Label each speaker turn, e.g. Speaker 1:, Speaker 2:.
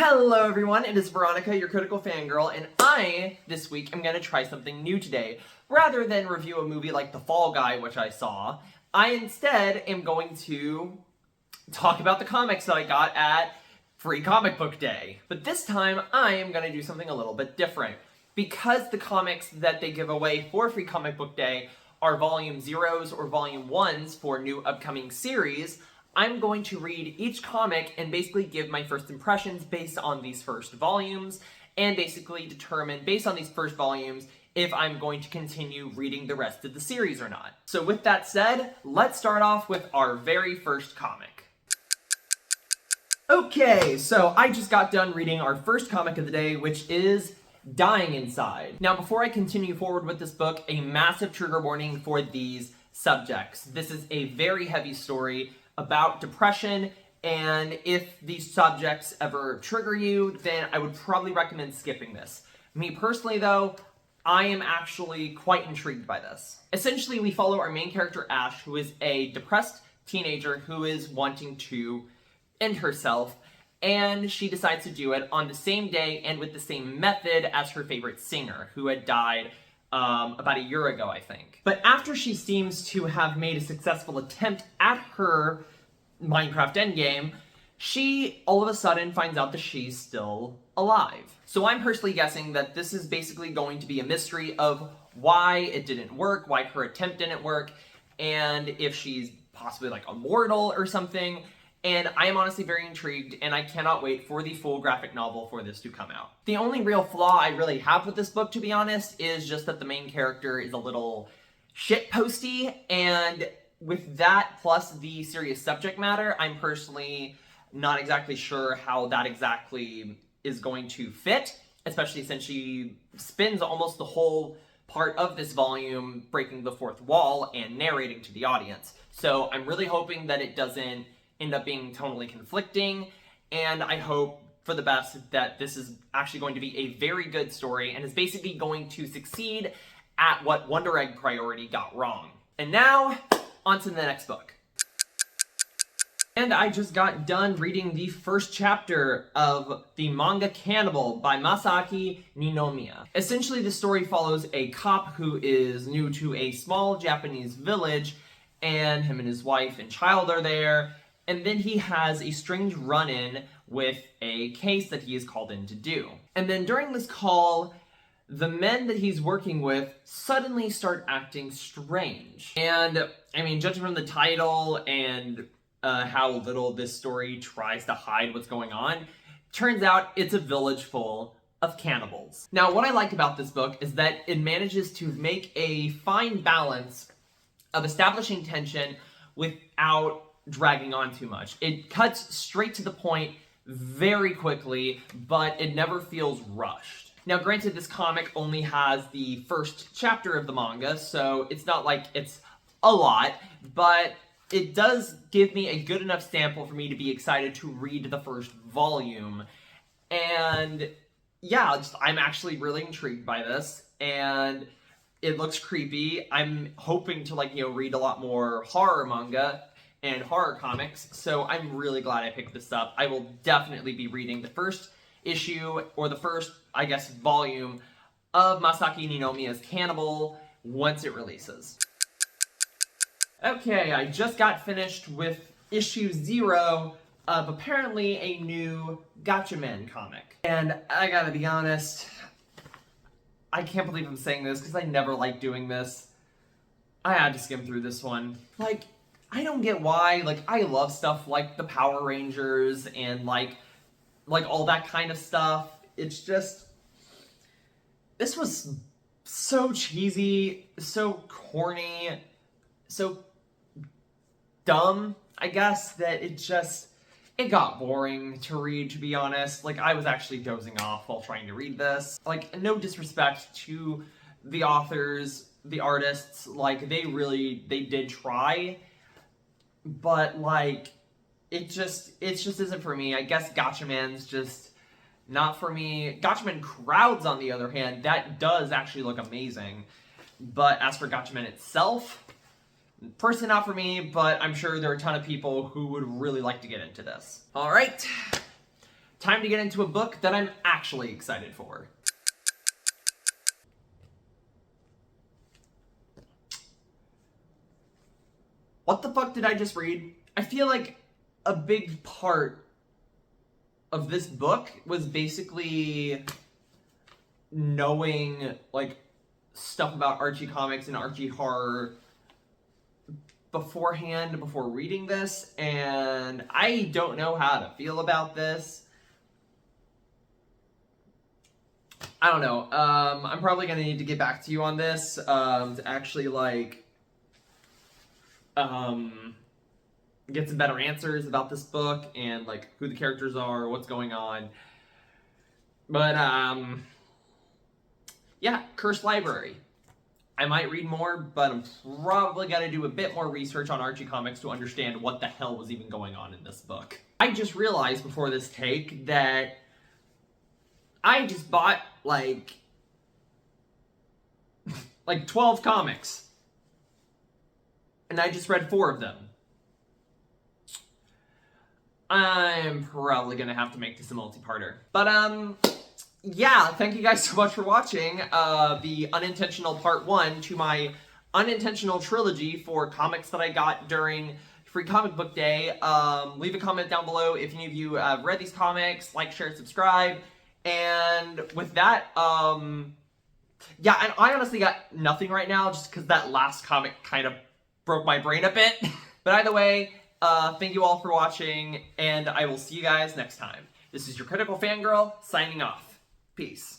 Speaker 1: Hello everyone, it is Veronica, your critical fangirl, and this week, am going to try something new today. Rather than review a movie like The Fall Guy, which I saw, I instead am going to talk about the comics that I got at Free Comic Book Day. But this time, I am going to do something a little bit different. Because the comics that they give away for Free Comic Book Day are Volume Zeros or Volume 1s for new upcoming series, I'm going to read each comic and basically give my first impressions based on these first volumes, and basically determine, based on these first volumes, if I'm going to continue reading the rest of the series or not. So with that said, let's start off with our very first comic. Okay, so I just got done reading our first comic of the day, which is Dying Inside. Now, before I continue forward with this book, a massive trigger warning for these subjects. This is a very heavy story about depression, and if these subjects ever trigger you, then I would probably recommend skipping this. Me personally, though, I am actually quite intrigued by this. Essentially, we follow our main character, Ash, who is a depressed teenager who is wanting to end herself, and she decides to do it on the same day and with the same method as her favorite singer, who had died about a year ago, I think. But after she seems to have made a successful attempt at her Minecraft endgame, she all of a sudden finds out that she's still alive. So I'm personally guessing that this is basically going to be a mystery of why it didn't work, why her attempt didn't work, and if she's possibly like immortal or something. And I am honestly very intrigued, and I cannot wait for the full graphic novel for this to come out. The only real flaw I really have with this book, to be honest, is just that the main character is a little shitposty, and with that plus the serious subject matter, I'm personally not exactly sure how that exactly is going to fit, especially since she spends almost the whole part of this volume breaking the fourth wall and narrating to the audience. So I'm really hoping that it doesn't end up being tonally conflicting, and I hope for the best that this is actually going to be a very good story and is basically going to succeed at what Wonder Egg Priority got wrong. And now, on to the next book. And I just got done reading the first chapter of the manga Cannibal by Masaaki Ninomiya. Essentially, the story follows a cop who is new to a small Japanese village, and him and his wife and child are there. And then he has a strange run-in with a case that he is called in to do. And then during this call, the men that he's working with suddenly start acting strange. And, I mean, judging from the title and how little this story tries to hide what's going on, turns out it's a village full of cannibals. Now, what I like about this book is that it manages to make a fine balance of establishing tension without dragging on too much. It cuts straight to the point very quickly, but it never feels rushed. Now, granted, this comic only has the first chapter of the manga, so it's not like it's a lot, but it does give me a good enough sample for me to be excited to read the first volume. And yeah, I'm actually really intrigued by this, and it looks creepy. I'm hoping to read a lot more horror manga and horror comics, so I'm really glad I picked this up. I will definitely be reading the first issue, or the first, I guess, volume of Masaaki Ninomiya's Cannibal once it releases. Okay, I just got finished with issue 0 of apparently a new Gatchaman comic. And I gotta be honest, I can't believe I'm saying this because I never like doing this. I had to skim through this one. I don't get why, I love stuff like the Power Rangers and, like all that kind of stuff. It's just, this was so cheesy, so corny, so dumb, I guess, that it got boring to read, to be honest. I was actually dozing off while trying to read this. No disrespect to the authors, the artists, they did try, but it just isn't for me. I guess Gatchaman's just not for me. Gatchaman Crowds, on the other hand, that does actually look amazing. But as for Gatchaman itself, personally not for me, but I'm sure there are a ton of people who would really like to get into this. Alright, time to get into a book that I'm actually excited for. What the fuck did I just read? I feel like a big part of this book was basically knowing, like, stuff about Archie comics and Archie horror beforehand, before reading this, and I don't know how to feel about this. I don't know. I'm probably gonna need to get back to you on this, to actually, like, get some better answers about this book and, like, who the characters are, what's going on. But, yeah, Cursed Library. I might read more, but I'm probably gonna do a bit more research on Archie comics to understand what the hell was even going on in this book. I just realized before this take that I just bought, like 12 comics. And I just read 4 of them. I'm probably gonna have to make this a multi-parter. But, yeah, thank you guys so much for watching the unintentional part 1 to my unintentional trilogy for comics that I got during Free Comic Book Day. Leave a comment down below if any of you have read these comics, like, share, subscribe, and with that, yeah, and I honestly got nothing right now just because that last comic kind of broke my brain a bit. But either way, thank you all for watching, and I will see you guys next time. This is your Critical Fangirl, signing off. Peace.